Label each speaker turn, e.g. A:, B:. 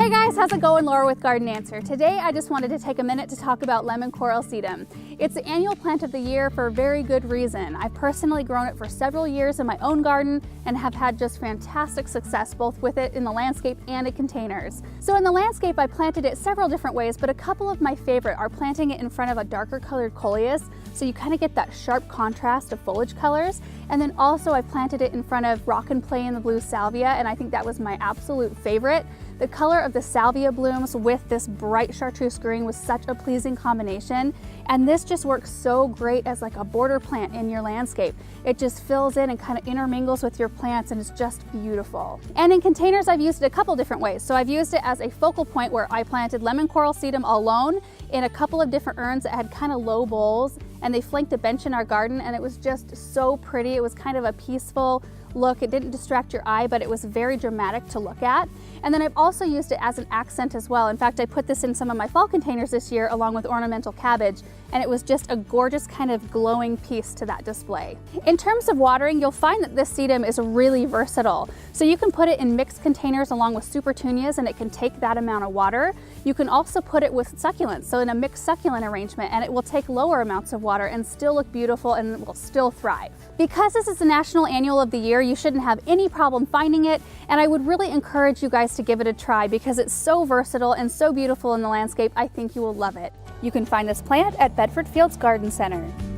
A: Hey guys, how's it going? Laura with Garden Answer. Today I just wanted to take a minute to talk about lemon coral sedum. It's the annual plant of the year for a very good reason. I've personally grown it for several years in my own garden and have had just fantastic success both with it in the landscape and in containers. So in the landscape I planted it several different ways, but a couple of my favorite are planting it in front of a darker colored coleus, so you kind of get that sharp contrast of foliage colors. And then also I planted it in front of Rock and Play in the blue salvia, and I think that was my absolute favorite. The color of the salvia blooms with this bright chartreuse green was such a pleasing combination, and this just works so great as like a border plant in your landscape. It just fills in and kind of intermingles with your plants, and it's just beautiful. And in containers I've used it a couple different ways. So I've used it as a focal point where I planted lemon coral sedum alone in a couple of different urns that had kind of low bowls, and they flanked a bench in our garden, and it was just so pretty. It was kind of a peaceful look. It didn't distract your eye, but it was very dramatic to look at. And then I've also used it as an accent as well. In fact, I put this in some of my fall containers this year along with ornamental cabbage, and it was just a gorgeous kind of glowing piece to that display. In terms of watering, you'll find that this sedum is really versatile. So you can put it in mixed containers along with supertunias, and it can take that amount of water. You can also put it with succulents, so in a mixed succulent arrangement, and it will take lower amounts of water and still look beautiful and will still thrive. Because this is the national annual of the year, you shouldn't have any problem finding it, and I would really encourage you guys to give it a try because it's so versatile and so beautiful in the landscape. I think you will love it. You can find this plant at Bedford Fields Garden Center.